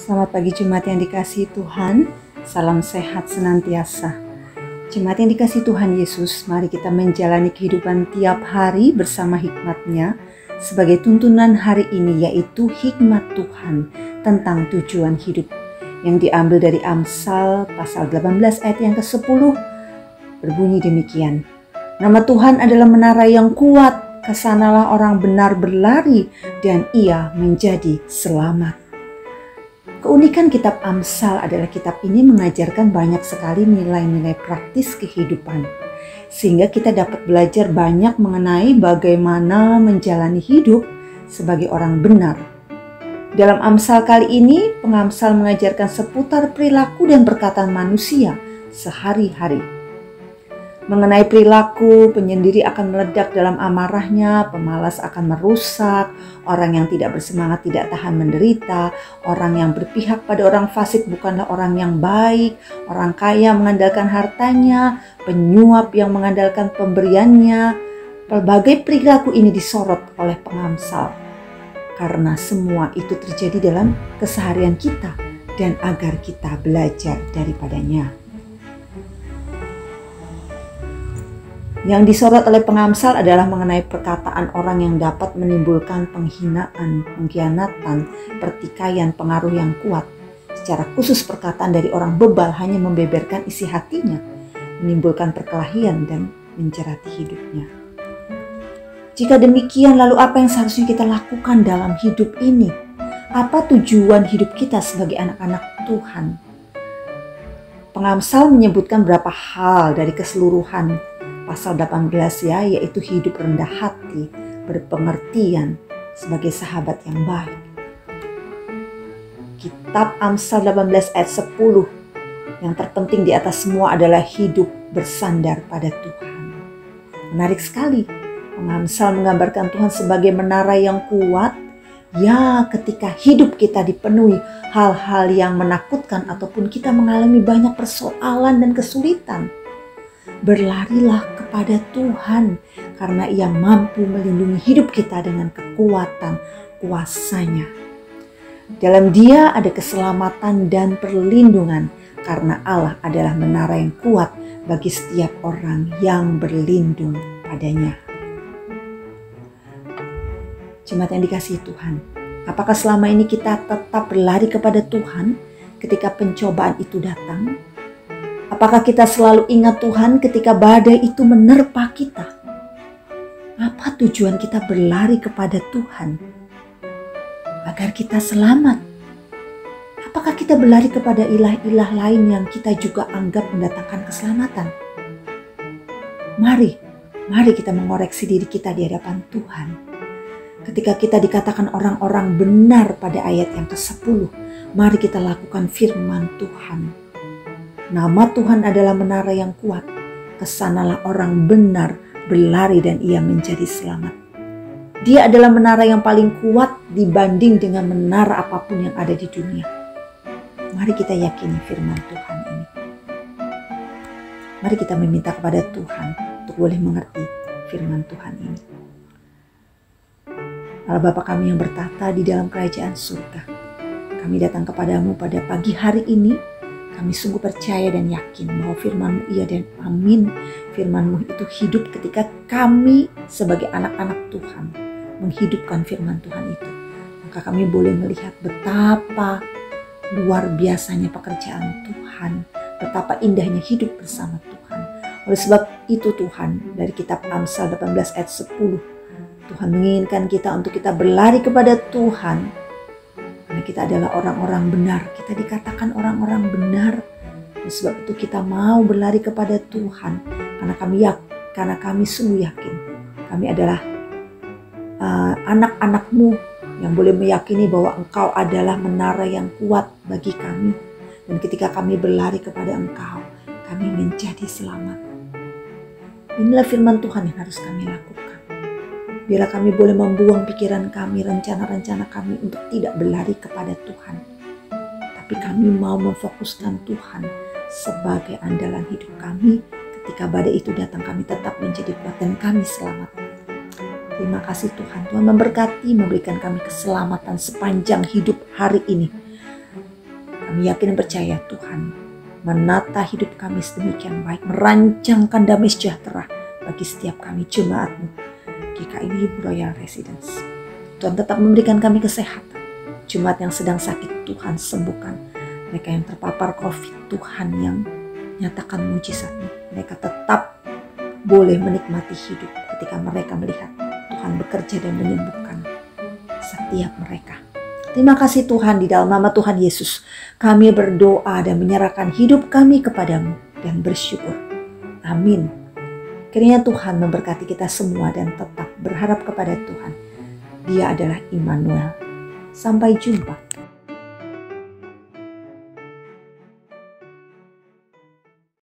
Selamat pagi jemaat yang dikasihi Tuhan, salam sehat senantiasa. Jemaat yang dikasihi Tuhan Yesus, mari kita menjalani kehidupan tiap hari bersama hikmat-Nya sebagai tuntunan hari ini, yaitu hikmat Tuhan tentang tujuan hidup yang diambil dari Amsal pasal 18 ayat yang ke-10 berbunyi demikian. Nama Tuhan adalah menara yang kuat, kesanalah orang benar berlari dan ia menjadi selamat. Keunikan kitab Amsal adalah kitab ini mengajarkan banyak sekali nilai-nilai praktis kehidupan. Sehingga kita dapat belajar banyak mengenai bagaimana menjalani hidup sebagai orang benar. Dalam Amsal kali ini, pengamsal mengajarkan seputar perilaku dan perkataan manusia sehari-hari. Mengenai perilaku, penyendiri akan meledak dalam amarahnya, pemalas akan merusak, orang yang tidak bersemangat tidak tahan menderita, orang yang berpihak pada orang fasik bukanlah orang yang baik, orang kaya mengandalkan hartanya, penyuap yang mengandalkan pemberiannya. Pelbagai perilaku ini disorot oleh pengamsal, karena semua itu terjadi dalam keseharian kita dan agar kita belajar daripadanya. Yang disorot oleh pengamsal adalah mengenai perkataan orang yang dapat menimbulkan penghinaan, pengkhianatan, pertikaian, pengaruh yang kuat. Secara khusus perkataan dari orang bebal hanya membeberkan isi hatinya, menimbulkan perkelahian dan menjerati hidupnya. Jika demikian, lalu apa yang seharusnya kita lakukan dalam hidup ini? Apa tujuan hidup kita sebagai anak-anak Tuhan? Pengamsal menyebutkan beberapa hal dari keseluruhan pasal 18 yaitu hidup rendah hati, berpengertian sebagai sahabat yang baik. Kitab Amsal 18 ayat 10 yang terpenting di atas semua adalah hidup bersandar pada Tuhan. Menarik sekali, pengamsal menggambarkan Tuhan sebagai menara yang kuat. Ya, ketika hidup kita dipenuhi hal-hal yang menakutkan ataupun kita mengalami banyak persoalan dan kesulitan, berlarilah kepada Tuhan karena Ia mampu melindungi hidup kita dengan kekuatan kuasa-Nya. Dalam Dia ada keselamatan dan perlindungan karena Allah adalah menara yang kuat bagi setiap orang yang berlindung padanya. Jemaat yang dikasihi Tuhan, apakah selama ini kita tetap berlari kepada Tuhan ketika pencobaan itu datang? Apakah kita selalu ingat Tuhan ketika badai itu menerpa kita? Apa tujuan kita berlari kepada Tuhan? Agar kita selamat. Apakah kita berlari kepada ilah-ilah lain yang kita juga anggap mendatangkan keselamatan? Mari kita mengoreksi diri kita di hadapan Tuhan. Ketika kita dikatakan orang-orang benar pada ayat yang ke-10, mari kita lakukan firman Tuhan. Nama Tuhan adalah menara yang kuat. Kesanalah orang benar berlari dan ia menjadi selamat. Dia adalah menara yang paling kuat dibanding dengan menara apapun yang ada di dunia. Mari kita yakini firman Tuhan ini. Mari kita meminta kepada Tuhan untuk boleh mengerti firman Tuhan ini. Allah Bapa kami yang bertata di dalam kerajaan surga, kami datang kepadamu pada pagi hari ini. Kami sungguh percaya dan yakin bahwa firman-Mu iya dan amin. Firman-Mu itu hidup ketika kami sebagai anak-anak Tuhan menghidupkan firman Tuhan itu. Maka kami boleh melihat betapa luar biasanya pekerjaan Tuhan. Betapa indahnya hidup bersama Tuhan. Oleh sebab itu Tuhan, dari kitab Amsal 18 ayat 10, Tuhan menginginkan kita untuk kita berlari kepada Tuhan. Karena kita adalah orang-orang benar, kita dikatakan orang-orang benar. Sebab itu kita mau berlari kepada Tuhan, karena kami sungguh yakin kami adalah anak-anak-Mu yang boleh meyakini bahwa Engkau adalah menara yang kuat bagi kami. Dan ketika kami berlari kepada Engkau, kami menjadi selamat. Inilah firman Tuhan yang harus kami lakukan. Biarlah kami boleh membuang pikiran kami, rencana-rencana kami untuk tidak berlari kepada Tuhan. Tapi kami mau memfokuskan Tuhan sebagai andalan hidup kami. Ketika badai itu datang, kami tetap menjadi kuat dan kami selamat. Terima kasih Tuhan. Tuhan memberkati, memberikan kami keselamatan sepanjang hidup hari ini. Kami yakin dan percaya Tuhan menata hidup kami sedemikian baik, merancangkan damai sejahtera bagi setiap kami jemaat-Mu GKI Royal Residence. Tuhan tetap memberikan kami kesehatan. Jemaat yang sedang sakit, Tuhan sembuhkan. Mereka yang terpapar COVID, Tuhan yang nyatakan mujizat-Mu. Mereka tetap boleh menikmati hidup ketika mereka melihat Tuhan bekerja dan menyembuhkan setiap mereka. Terima kasih Tuhan, di dalam nama Tuhan Yesus kami berdoa dan menyerahkan hidup kami kepadamu dan bersyukur. Amin. Kiranya Tuhan memberkati kita semua dan tetap berharap kepada Tuhan. Dia adalah Immanuel. Sampai jumpa.